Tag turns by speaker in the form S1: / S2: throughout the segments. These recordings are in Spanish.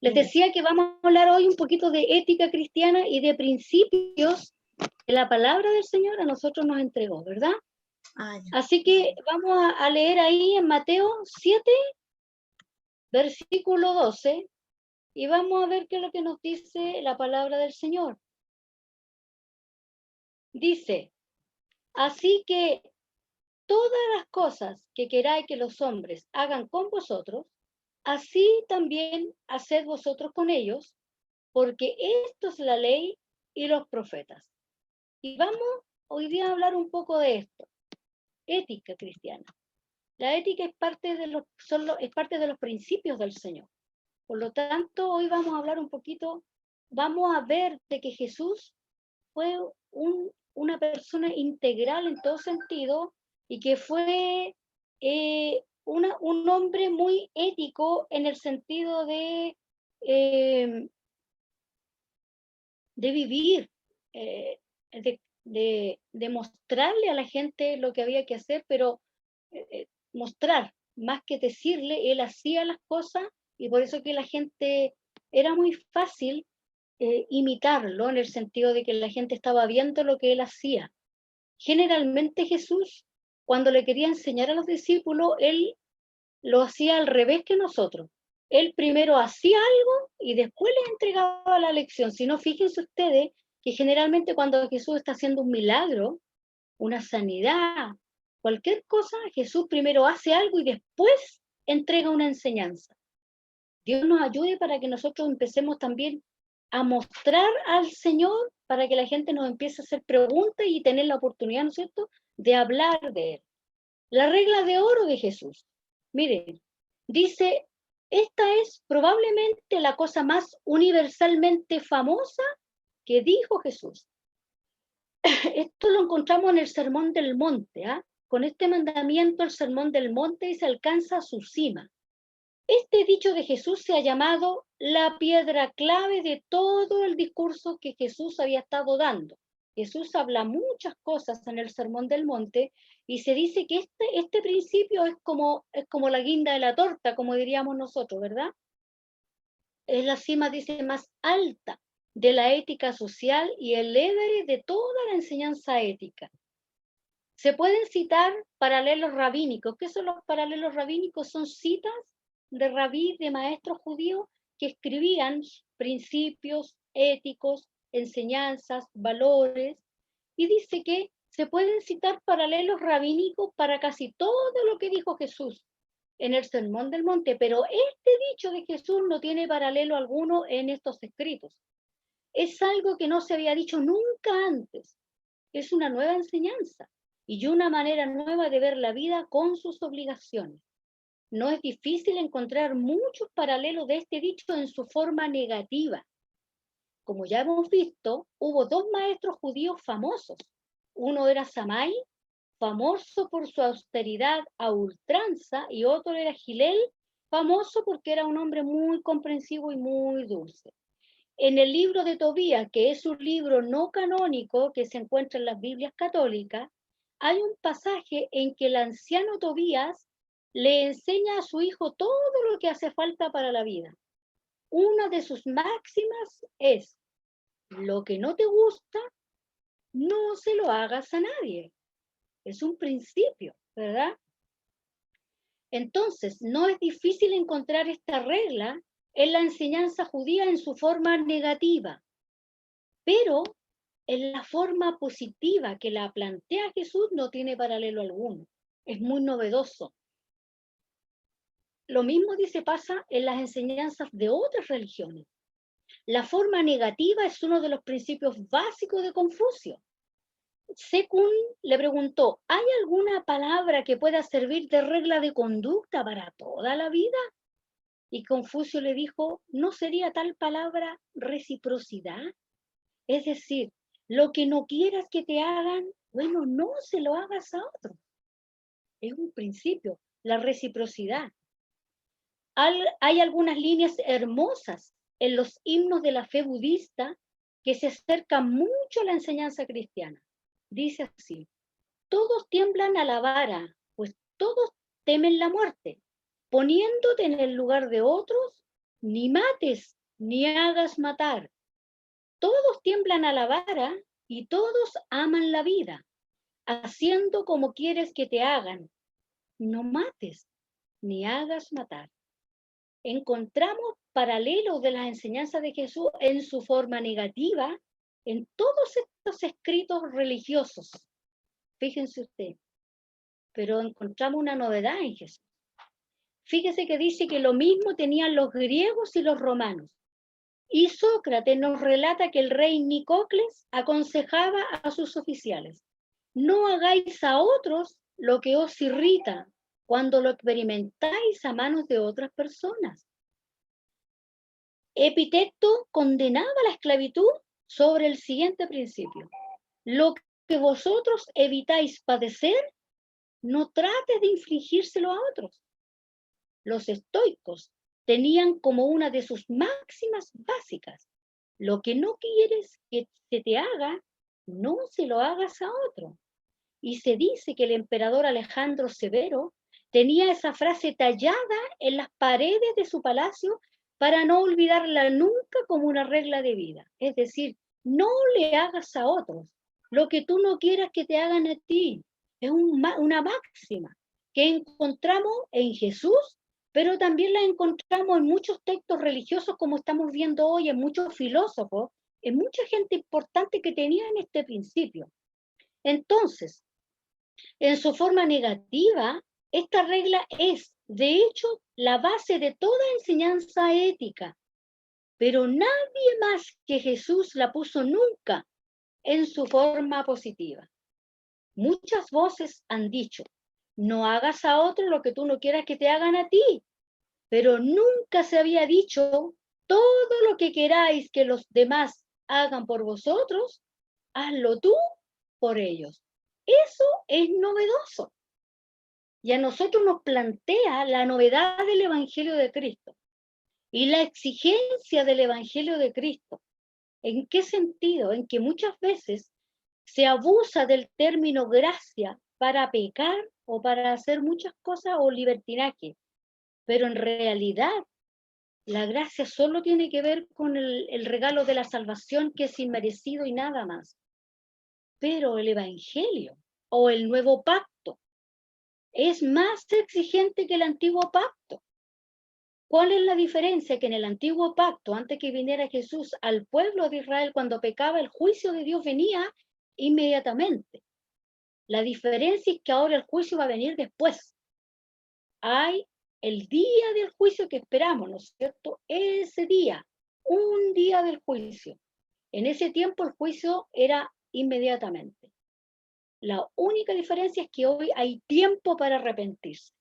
S1: Les decía que vamos a hablar hoy un poquito de ética cristiana y de principios que la palabra del Señor a nosotros nos entregó, ¿verdad? Así que vamos a leer ahí en Mateo 7, versículo 12, y vamos a ver qué es lo que nos dice la palabra del Señor. Dice, así que todas las cosas que queráis que los hombres hagan con vosotros, así también haced vosotros con ellos, porque esto es la ley y los profetas. Y vamos hoy día a hablar un poco de esto, ética cristiana. La ética es parte de los principios del Señor. Por lo tanto, hoy vamos a hablar un poquito, vamos a ver de que Jesús fue una persona integral en todo sentido y que fue un hombre muy ético en el sentido de vivir, de mostrarle a la gente lo que había que hacer, pero mostrar, más que decirle, él hacía las cosas y por eso que la gente, era muy fácil imitarlo en el sentido de que la gente estaba viendo lo que él hacía. Generalmente Jesús, cuando le quería enseñar a los discípulos, él lo hacía al revés que nosotros. Él primero hacía algo y después les entregaba la lección. Si no, fíjense ustedes que generalmente cuando Jesús está haciendo un milagro, una sanidad, cualquier cosa, Jesús primero hace algo y después entrega una enseñanza. Dios nos ayude para que nosotros empecemos también a mostrar al Señor, para que la gente nos empiece a hacer preguntas y tener la oportunidad, ¿no es cierto?, de hablar de Él. La regla de oro de Jesús. Miren, dice, esta es probablemente la cosa más universalmente famosa que dijo Jesús. Esto lo encontramos en el Sermón del Monte. Con este mandamiento el Sermón del Monte se alcanza a su cima. Este dicho de Jesús se ha llamado la piedra clave de todo el discurso que Jesús había estado dando. Jesús habla muchas cosas en el Sermón del Monte y se dice que este principio es como la guinda de la torta, como diríamos nosotros, ¿verdad? Es la cima, dice, más alta de la ética social y el éder de toda la enseñanza ética. Se pueden citar paralelos rabínicos. ¿Qué son los paralelos rabínicos? Son citas de rabí, de maestros judíos que escribían principios éticos, enseñanzas, valores, y dice que se pueden citar paralelos rabínicos para casi todo lo que dijo Jesús en el Sermón del Monte, pero este dicho de Jesús no tiene paralelo alguno en estos escritos. Es algo que no se había dicho nunca antes. Es una nueva enseñanza y una manera nueva de ver la vida con sus obligaciones. No es difícil encontrar muchos paralelos de este dicho en su forma negativa. Como ya hemos visto, hubo dos maestros judíos famosos. Uno era Samai, famoso por su austeridad a ultranza, y otro era Gilel, famoso porque era un hombre muy comprensivo y muy dulce. En el libro de Tobías, que es un libro no canónico que se encuentra en las Biblias católicas, hay un pasaje en que el anciano Tobías le enseña a su hijo todo lo que hace falta para la vida. Una de sus máximas es, lo que no te gusta, no se lo hagas a nadie. Es un principio, ¿verdad? Entonces, no es difícil encontrar esta regla en la enseñanza judía en su forma negativa, pero en la forma positiva que la plantea Jesús no tiene paralelo alguno. Es muy novedoso. Lo mismo pasa en las enseñanzas de otras religiones. La forma negativa es uno de los principios básicos de Confucio. Sekun le preguntó, ¿hay alguna palabra que pueda servir de regla de conducta para toda la vida? Y Confucio le dijo, ¿no sería tal palabra reciprocidad? Es decir, lo que no quieras que te hagan, bueno, no se lo hagas a otro. Es un principio, la reciprocidad. Hay algunas líneas hermosas en los himnos de la fe budista que se acercan mucho a la enseñanza cristiana. Dice así, todos tiemblan a la vara, pues todos temen la muerte. Poniéndote en el lugar de otros, ni mates, ni hagas matar. Todos tiemblan a la vara y todos aman la vida, haciendo como quieres que te hagan. No mates, ni hagas matar. Encontramos paralelos de las enseñanzas de Jesús en su forma negativa en todos estos escritos religiosos. Fíjense usted, pero encontramos una novedad en Jesús. Fíjese que dice que lo mismo tenían los griegos y los romanos. Y Sócrates nos relata que el rey Nicocles aconsejaba a sus oficiales: no hagáis a otros lo que os irrita cuando lo experimentáis a manos de otras personas. Epicteto condenaba la esclavitud sobre el siguiente principio: lo que vosotros evitáis padecer, no trates de infligírselo a otros. Los estoicos tenían como una de sus máximas básicas: lo que no quieres que se te haga, no se lo hagas a otro. Y se dice que el emperador Alejandro Severo tenía esa frase tallada en las paredes de su palacio para no olvidarla nunca como una regla de vida. Es decir, no le hagas a otros lo que tú no quieras que te hagan a ti. Es una máxima que encontramos en Jesús, pero también la encontramos en muchos textos religiosos, como estamos viendo hoy, en muchos filósofos, en mucha gente importante que tenían este principio. Entonces, en su forma negativa, esta regla es, de hecho, la base de toda enseñanza ética, pero nadie más que Jesús la puso nunca en su forma positiva. Muchas voces han dicho: no hagas a otro lo que tú no quieras que te hagan a ti, pero nunca se había dicho: todo lo que queráis que los demás hagan por vosotros, hazlo tú por ellos. Eso es novedoso. Y a nosotros nos plantea la novedad del Evangelio de Cristo y la exigencia del Evangelio de Cristo. ¿En qué sentido? En que muchas veces se abusa del término gracia para pecar o para hacer muchas cosas o libertinaje, pero en realidad la gracia solo tiene que ver con el regalo de la salvación, que es inmerecido y nada más. Pero el Evangelio o el nuevo pacto es más exigente que el antiguo pacto. ¿Cuál es la diferencia? Que en el antiguo pacto, antes que viniera Jesús al pueblo de Israel, cuando pecaba, el juicio de Dios venía inmediatamente. La diferencia es que ahora el juicio va a venir después. Hay el día del juicio que esperamos, ¿no es cierto? Ese día, un día del juicio. En ese tiempo el juicio era inmediatamente. La única diferencia es que hoy hay tiempo para arrepentirse.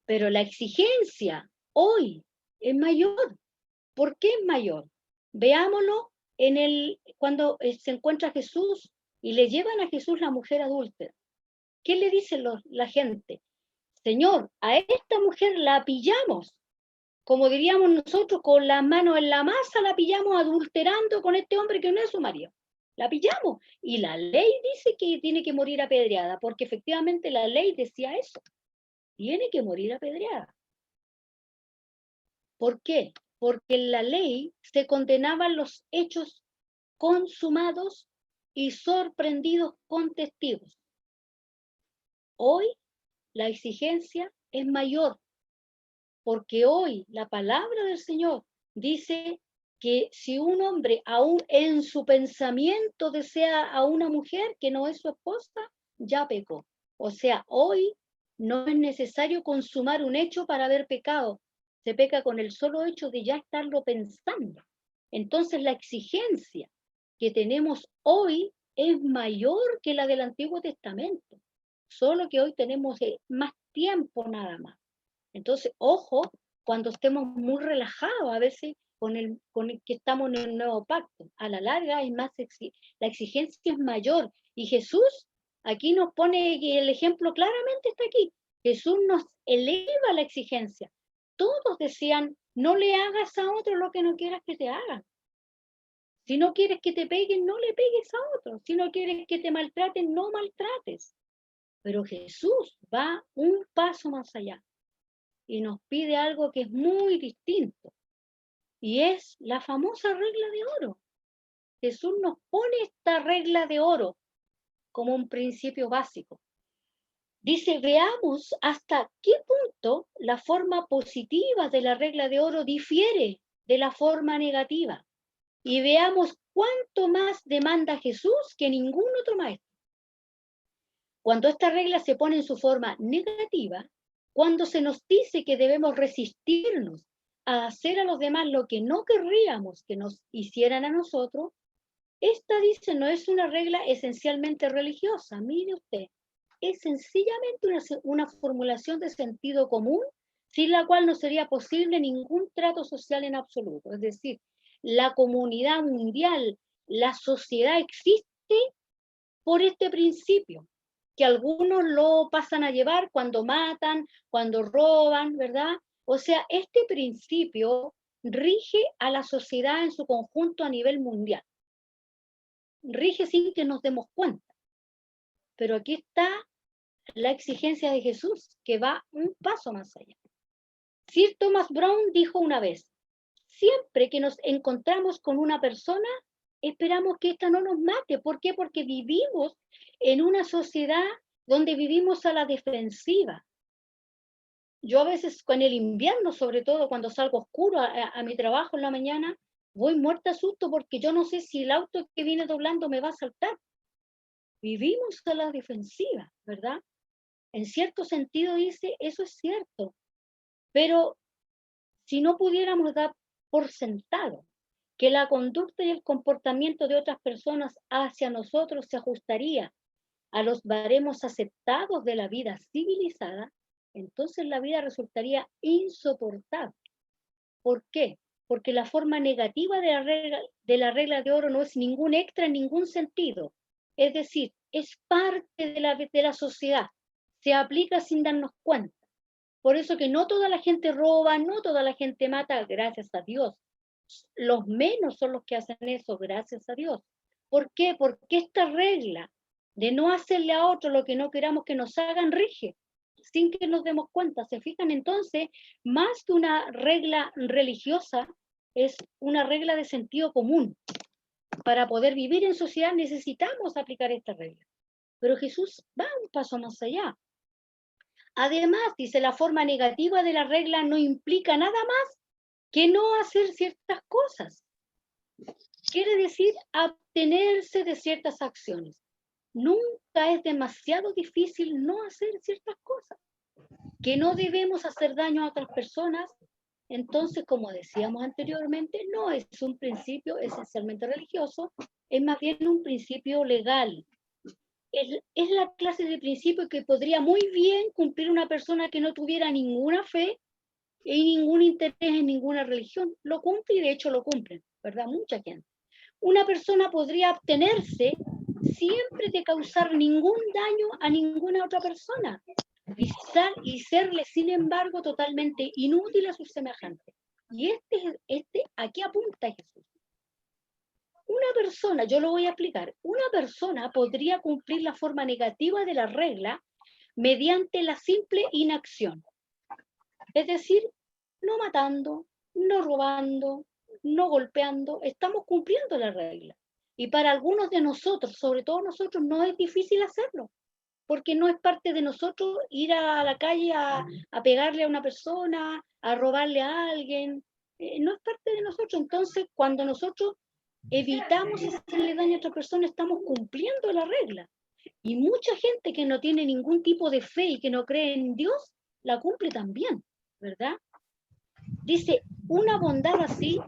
S1: Pero la exigencia hoy es mayor. ¿Por qué es mayor? Veámoslo cuando se encuentra Jesús y le llevan a Jesús la mujer adúltera. ¿Qué le dice la gente? Señor, a esta mujer la pillamos, como diríamos nosotros, con las manos en la masa, la pillamos adulterando con este hombre que no es su marido. La pillamos. Y la ley dice que tiene que morir apedreada, porque efectivamente la ley decía eso. Tiene que morir apedreada. ¿Por qué? Porque en la ley se condenaban los hechos consumados y sorprendidos con testigos. Hoy la exigencia es mayor, porque hoy la palabra del Señor dice que si un hombre aún en su pensamiento desea a una mujer que no es su esposa, ya pecó. O sea, hoy no es necesario consumar un hecho para haber pecado. Se peca con el solo hecho de ya estarlo pensando. Entonces la exigencia que tenemos hoy es mayor que la del Antiguo Testamento. Solo que hoy tenemos más tiempo nada más. Entonces, ojo, cuando estemos muy relajados, a veces con el que estamos en el nuevo pacto, a la larga es más la exigencia es mayor. Y Jesús aquí nos pone, que el ejemplo claramente está aquí. Jesús nos eleva la exigencia. Todos decían: no le hagas a otro lo que no quieras que te hagan. Si no quieres que te peguen, no le pegues a otro. Si no quieres que te maltraten, no maltrates. Pero Jesús va un paso más allá y nos pide algo que es muy distinto. y es la famosa regla de oro. Jesús nos pone esta regla de oro como un principio básico. Dice, veamos hasta qué punto la forma positiva de la regla de oro difiere de la forma negativa. Y veamos cuánto más demanda Jesús que ningún otro maestro. Cuando esta regla se pone en su forma negativa, cuando se nos dice que debemos resistirnos a hacer a los demás lo que no querríamos que nos hicieran a nosotros, esta dice no es una regla esencialmente religiosa, mire usted, es sencillamente una formulación de sentido común sin la cual no sería posible ningún trato social en absoluto. Es decir, la comunidad mundial, la sociedad existe por este principio, que algunos lo pasan a llevar cuando matan, cuando roban, ¿verdad? O sea, este principio rige a la sociedad en su conjunto a nivel mundial. Rige sin que nos demos cuenta. Pero aquí está la exigencia de Jesús, que va un paso más allá. Sir Thomas Browne dijo una vez, siempre que nos encontramos con una persona, esperamos que ésta no nos mate. ¿Por qué? Porque vivimos en una sociedad donde vivimos a la defensiva. Yo a veces con el invierno, sobre todo cuando salgo oscuro a mi trabajo en la mañana, voy muerta a susto porque yo no sé si el auto que viene doblando me va a saltar. Vivimos a la defensiva, ¿verdad? En cierto sentido dice, eso es cierto, pero si no pudiéramos dar por sentado que la conducta y el comportamiento de otras personas hacia nosotros se ajustaría a los baremos aceptados de la vida civilizada, entonces la vida resultaría insoportable. ¿Por qué? Porque la forma negativa de la regla de oro no es ningún extra en ningún sentido. Es decir, es parte de la sociedad. Se aplica sin darnos cuenta. Por eso que no toda la gente roba, no toda la gente mata, gracias a Dios. Los menos son los que hacen eso, gracias a Dios. ¿Por qué? Porque esta regla de no hacerle a otro lo que no queramos que nos hagan rige, sin que nos demos cuenta. ¿Se fijan? Entonces, más que una regla religiosa, es una regla de sentido común. Para poder vivir en sociedad necesitamos aplicar esta regla. Pero Jesús va un paso más allá. Además, dice, la forma negativa de la regla no implica nada más que no hacer ciertas cosas. Quiere decir abstenerse de ciertas acciones. Nunca es demasiado difícil no hacer ciertas cosas. Que no debemos hacer daño a otras personas. Entonces, como decíamos anteriormente, no es un principio esencialmente religioso, es más bien un principio legal. Es la clase de principio que podría muy bien cumplir una persona que no tuviera ninguna fe y ningún interés en ninguna religión. Lo cumple y de hecho lo cumplen, ¿verdad? Mucha gente. Una persona podría abstenerse siempre de causar ningún daño a ninguna otra persona y serle, sin embargo, totalmente inútil a sus semejantes. Y aquí apunta Jesús. Una persona, yo lo voy a explicar, una persona podría cumplir la forma negativa de la regla mediante la simple inacción. Es decir, no matando, no robando, no golpeando, estamos cumpliendo la regla. Y para algunos de nosotros, sobre todo nosotros, no es difícil hacerlo, porque no es parte de nosotros ir a la calle a pegarle a una persona, a robarle a alguien, no es parte de nosotros. Entonces, cuando nosotros evitamos hacerle daño a otra persona, estamos cumpliendo la regla. Y mucha gente que no tiene ningún tipo de fe y que no cree en Dios, la cumple también, ¿verdad? Dice, una bondad así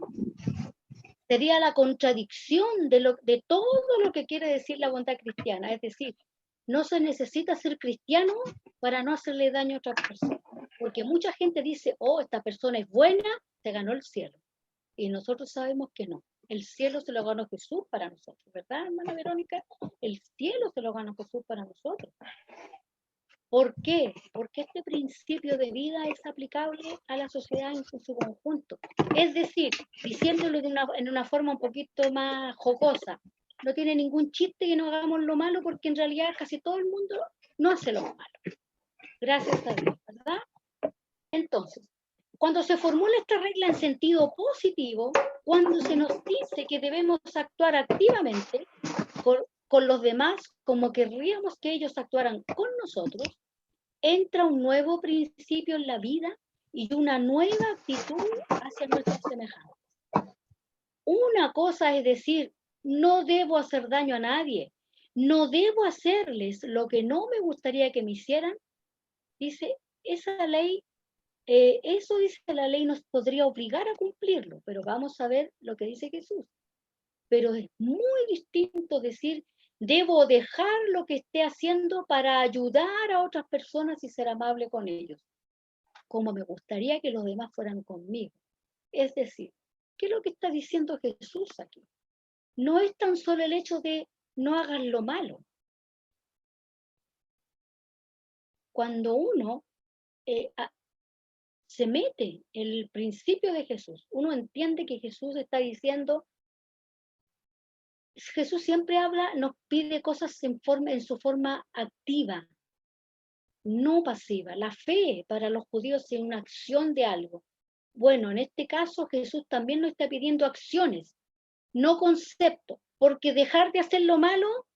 S1: sería la contradicción de todo lo que quiere decir la bondad cristiana. Es decir, no se necesita ser cristiano para no hacerle daño a otras personas. Porque mucha gente dice, oh, esta persona es buena, se ganó el cielo. Y nosotros sabemos que no. El cielo se lo ganó Jesús para nosotros, ¿verdad, hermana Verónica? El cielo se lo ganó Jesús para nosotros. ¿Por qué? Porque este principio de vida es aplicable a la sociedad en su conjunto. Es decir, diciéndolo en una forma un poquito más jocosa, no tiene ningún chiste que no hagamos lo malo porque en realidad casi todo el mundo no hace lo malo. Gracias a Dios, ¿verdad? Entonces, Cuando se formula esta regla en sentido positivo, cuando se nos dice que debemos actuar activamente con los demás como querríamos que ellos actuaran con nosotros, entra un nuevo principio en la vida y una nueva actitud hacia nuestros semejantes. Una cosa es decir, no debo hacer daño a nadie, no debo hacerles lo que no me gustaría que me hicieran. Dice, esa ley, eso dice la ley nos podría obligar a cumplirlo, pero vamos a ver lo que dice Jesús. Pero es muy distinto decir, debo dejar lo que esté haciendo para ayudar a otras personas y ser amable con ellos, como me gustaría que los demás fueran conmigo. Es decir, ¿qué es lo que está diciendo Jesús aquí? No es tan solo el hecho de no hagas lo malo. Cuando uno se mete en el principio de Jesús, uno entiende que Jesús está diciendo, Jesús siempre habla, nos pide cosas en su forma activa, no pasiva. La fe para los judíos es una acción de algo. Bueno, en este caso Jesús también nos está pidiendo acciones, no conceptos, porque dejar de hacer lo malo,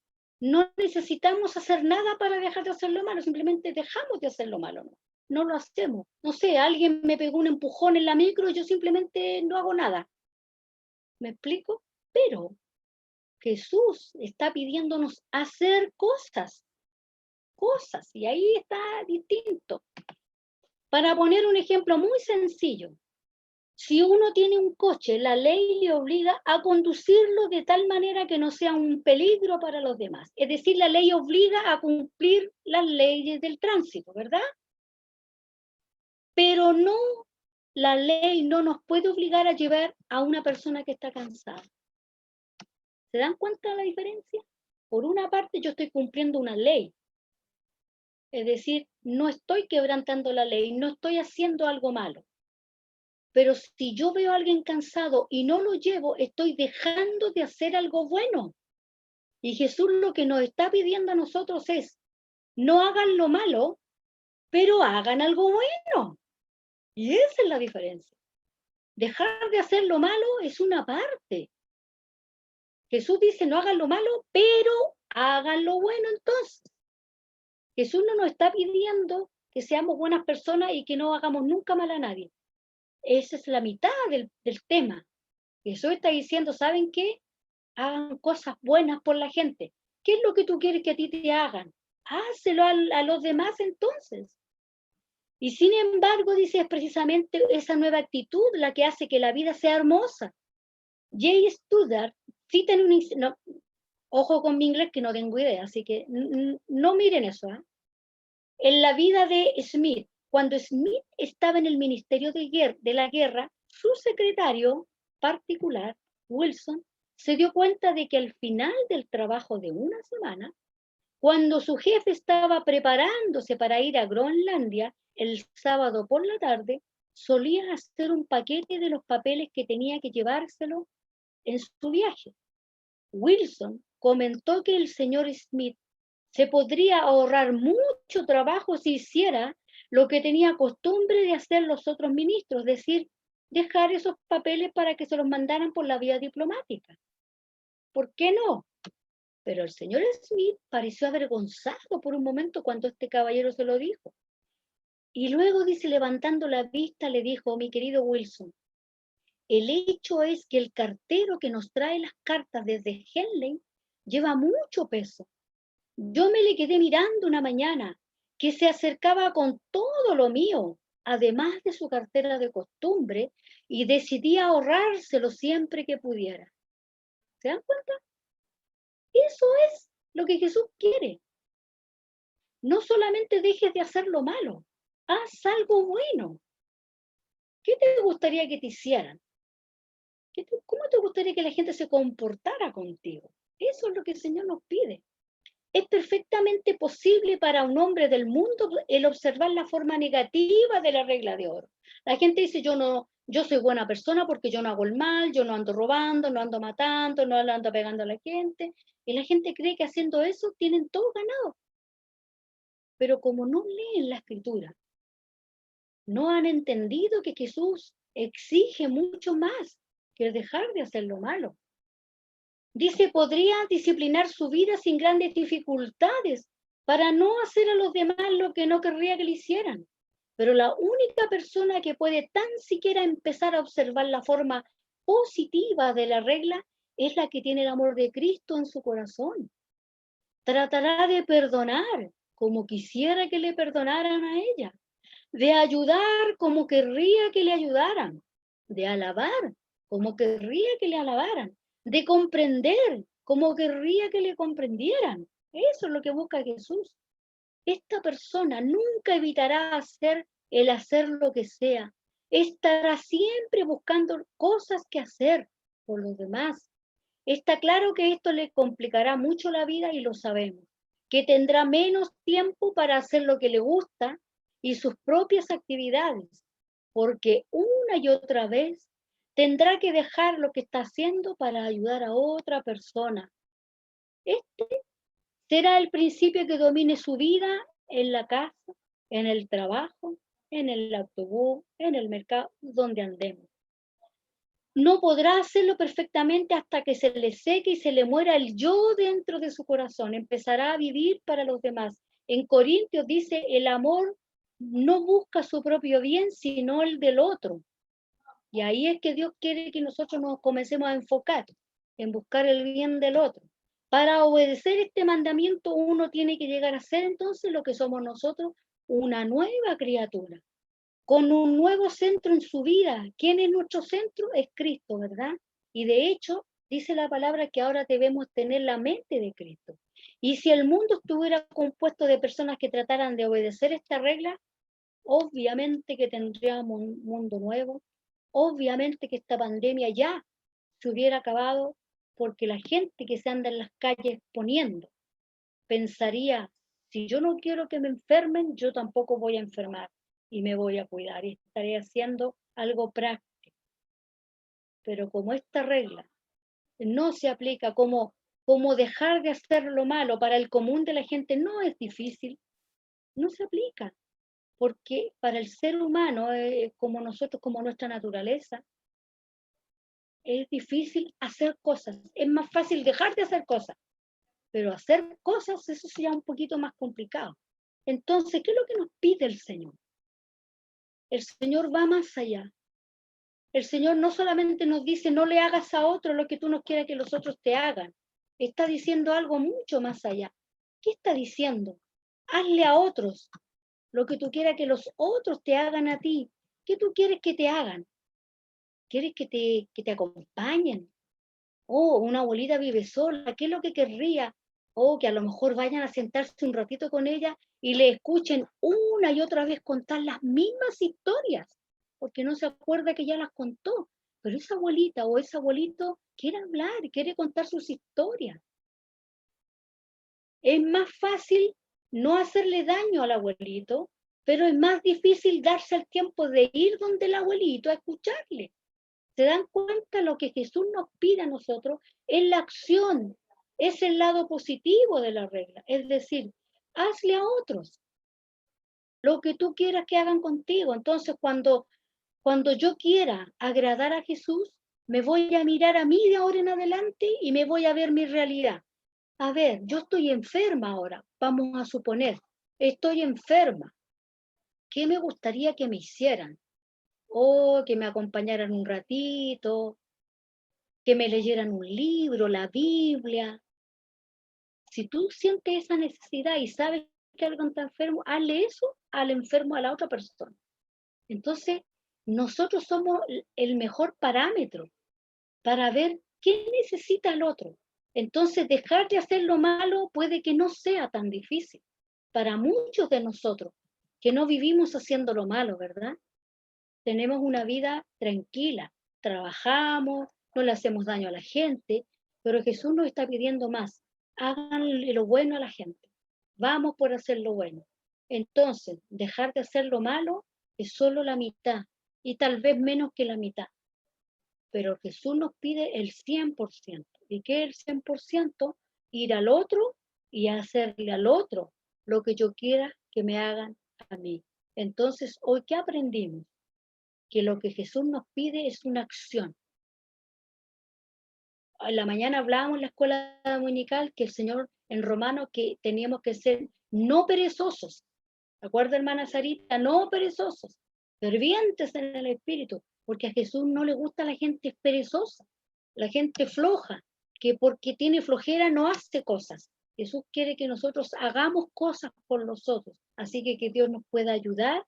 S1: no necesitamos hacer nada para dejar de hacer lo malo, simplemente dejamos de hacer lo malo, no lo hacemos. No sé, alguien me pegó un empujón en la micro y yo simplemente no hago nada. ¿Me explico? Pero Jesús está pidiéndonos hacer cosas, y ahí está distinto. Para poner un ejemplo muy sencillo, si uno tiene un coche, la ley le obliga a conducirlo de tal manera que no sea un peligro para los demás. Es decir, la ley obliga a cumplir las leyes del tránsito, ¿verdad? Pero no, la ley no nos puede obligar a llevar a una persona que está cansada. ¿Se dan cuenta de la diferencia? Por una parte, yo estoy cumpliendo una ley. Es decir, no estoy quebrantando la ley, no estoy haciendo algo malo. Pero si yo veo a alguien cansado y no lo llevo, estoy dejando de hacer algo bueno. Y Jesús lo que nos está pidiendo a nosotros es, no hagan lo malo, pero hagan algo bueno. Y esa es la diferencia. Dejar de hacer lo malo es una parte. Jesús dice, no hagan lo malo, pero hagan lo bueno entonces. Jesús no nos está pidiendo que seamos buenas personas y que no hagamos nunca mal a nadie. Esa es la mitad del tema. Jesús está diciendo, ¿saben qué? Hagan cosas buenas por la gente. ¿Qué es lo que tú quieres que a ti te hagan? Hácelo a los demás entonces. Y sin embargo, dice, es precisamente esa nueva actitud la que hace que la vida sea hermosa. Jay Studart cita en un... No, ojo con mi inglés que no tengo idea, así que no miren eso. En la vida de Smith, cuando Smith estaba en el Ministerio de la Guerra, su secretario particular, Wilson, se dio cuenta de que al final del trabajo de una semana, cuando su jefe estaba preparándose para ir a Groenlandia el sábado por la tarde, solía hacer un paquete de los papeles que tenía que llevárselo en su viaje. Wilson comentó que el señor Smith se podría ahorrar mucho trabajo si hiciera lo que tenía costumbre de hacer los otros ministros, es decir, dejar esos papeles para que se los mandaran por la vía diplomática. ¿Por qué no? Pero el señor Smith pareció avergonzado por un momento cuando este caballero se lo dijo. Y luego, dice, levantando la vista, le dijo, mi querido Wilson, el hecho es que el cartero que nos trae las cartas desde Henley lleva mucho peso. Yo me le quedé mirando una mañana que se acercaba con todo lo mío, además de su cartera de costumbre, y decidí ahorrárselo siempre que pudiera. ¿Se dan cuenta? Eso es lo que Jesús quiere. No solamente dejes de hacer lo malo, haz algo bueno. ¿Qué te gustaría que te hicieran? ¿Cómo te gustaría que la gente se comportara contigo? Eso es lo que el Señor nos pide. Es perfectamente posible para un hombre del mundo el observar la forma negativa de la regla de oro. La gente dice, yo soy buena persona porque yo no hago el mal, yo no ando robando, no ando matando, no ando pegando a la gente. Y la gente cree que haciendo eso tienen todo ganado. Pero como no leen la escritura, No han entendido que Jesús exige mucho más que dejar de hacer lo malo. Dice, podría disciplinar su vida sin grandes dificultades para no hacer a los demás lo que no querría que le hicieran. Pero la única persona que puede tan siquiera empezar a observar la forma positiva de la regla es la que tiene el amor de Cristo en su corazón. Tratará de perdonar como quisiera que le perdonaran a ella, de ayudar como querría que le ayudaran, de alabar como querría que le alabaran, de comprender como querría que le comprendieran. Eso es lo que busca Jesús. Esta persona nunca evitará hacer lo que sea. Estará siempre buscando cosas que hacer por los demás. Está claro que esto le complicará mucho la vida y lo sabemos, que tendrá menos tiempo para hacer lo que le gusta y sus propias actividades, porque una y otra vez tendrá que dejar lo que está haciendo para ayudar a otra persona. Este será el principio que domine su vida en la casa, en el trabajo, en el autobús, en el mercado, donde andemos. No podrá hacerlo perfectamente hasta que se le seque y se le muera el yo dentro de su corazón. Empezará a vivir para los demás. En Corintios dice, el amor no busca su propio bien, sino el del otro. Y ahí es que Dios quiere que nosotros nos comencemos a enfocar en buscar el bien del otro. Para obedecer este mandamiento, uno tiene que llegar a ser entonces lo que somos nosotros, una nueva criatura con un nuevo centro en su vida. ¿Quién es nuestro centro? Es Cristo, ¿verdad? Y de hecho, dice la palabra que ahora debemos tener la mente de Cristo. Y si el mundo estuviera compuesto de personas que trataran de obedecer esta regla, obviamente que tendríamos un mundo nuevo, obviamente que esta pandemia ya se hubiera acabado porque la gente que se anda en las calles poniendo pensaría, si yo no quiero que me enfermen, yo tampoco voy a enfermar y me voy a cuidar y estaré haciendo algo práctico. Pero como esta regla no se aplica como dejar de hacer lo malo para el común de la gente no es difícil, no se aplica, porque para el ser humano, como nosotros, como nuestra naturaleza, es difícil hacer cosas, es más fácil dejar de hacer cosas, pero hacer cosas, eso sería un poquito más complicado. Entonces, ¿qué es lo que nos pide el Señor? El Señor va más allá. El Señor no solamente nos dice, no le hagas a otro lo que tú no quieras que los otros te hagan. Está diciendo algo mucho más allá. ¿Qué está diciendo? Hazle a otros lo que tú quieras que los otros te hagan a ti. ¿Qué tú quieres que te hagan? ¿Quieres que te acompañen? Oh, una abuelita vive sola, ¿qué es lo que querría? Oh, que a lo mejor vayan a sentarse un ratito con ella y le escuchen una y otra vez contar las mismas historias, porque no se acuerda que ya las contó. Pero esa abuelita o ese abuelito quiere hablar, quiere contar sus historias. Es más fácil no hacerle daño al abuelito, pero es más difícil darse el tiempo de ir donde el abuelito a escucharle. ¿Se dan cuenta? Lo que Jesús nos pide a nosotros es la acción, es el lado positivo de la regla. Es decir, hazle a otros lo que tú quieras que hagan contigo. Entonces, cuando yo quiera agradar a Jesús, me voy a mirar a mí de ahora en adelante y me voy a ver mi realidad. A ver, yo estoy enferma ahora, vamos a suponer, estoy enferma. ¿Qué me gustaría que me hicieran? O que me acompañaran un ratito, que me leyeran un libro, la Biblia. Si tú sientes esa necesidad y sabes que alguien está enfermo, hazle eso al enfermo, a la otra persona. Entonces, nosotros somos el mejor parámetro para ver qué necesita el otro. Entonces, dejar de hacer lo malo puede que no sea tan difícil para muchos de nosotros que no vivimos haciendo lo malo, ¿verdad? Tenemos una vida tranquila, trabajamos, no le hacemos daño a la gente, pero Jesús nos está pidiendo más. Háganle lo bueno a la gente. Vamos por hacer lo bueno. Entonces, dejar de hacer lo malo es solo la mitad y tal vez menos que la mitad. Pero Jesús nos pide el 100%. ¿Y qué es el 100%? Ir al otro y hacerle al otro lo que yo quiera que me hagan a mí. Entonces, hoy, ¿qué aprendimos? Que lo que Jesús nos pide es una acción. En la mañana hablábamos en la escuela dominical que el Señor en Romano que teníamos que ser no perezosos. ¿De acuerdo, hermana Sarita? No perezosos, fervientes en el espíritu, porque a Jesús no le gusta la gente perezosa, la gente floja, que porque tiene flojera no hace cosas. Jesús quiere que nosotros hagamos cosas por nosotros. Así que Dios nos pueda ayudar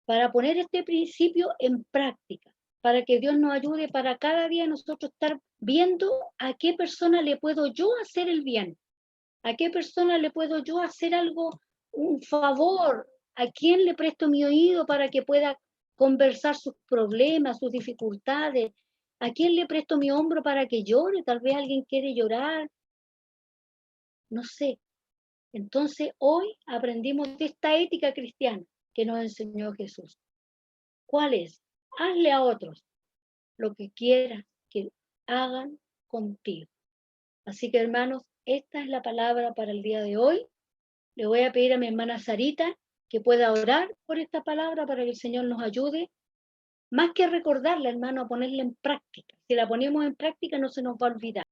S1: para poner este principio en práctica, para que Dios nos ayude para cada día nosotros estar viendo a qué persona le puedo yo hacer el bien, a qué persona le puedo yo hacer algo, un favor, a quién le presto mi oído para que pueda conversar sus problemas, sus dificultades, a quién le presto mi hombro para que llore, tal vez alguien quiere llorar, no sé. Entonces hoy aprendimos de esta ética cristiana que nos enseñó Jesús. ¿Cuál es? Hazle a otros lo que quieras que hagan contigo. Así que, hermanos, esta es la palabra para el día de hoy. Le voy a pedir a mi hermana Sarita que pueda orar por esta palabra para que el Señor nos ayude, más que recordarla, hermano, a ponerla en práctica. Si la ponemos en práctica no se nos va a olvidar.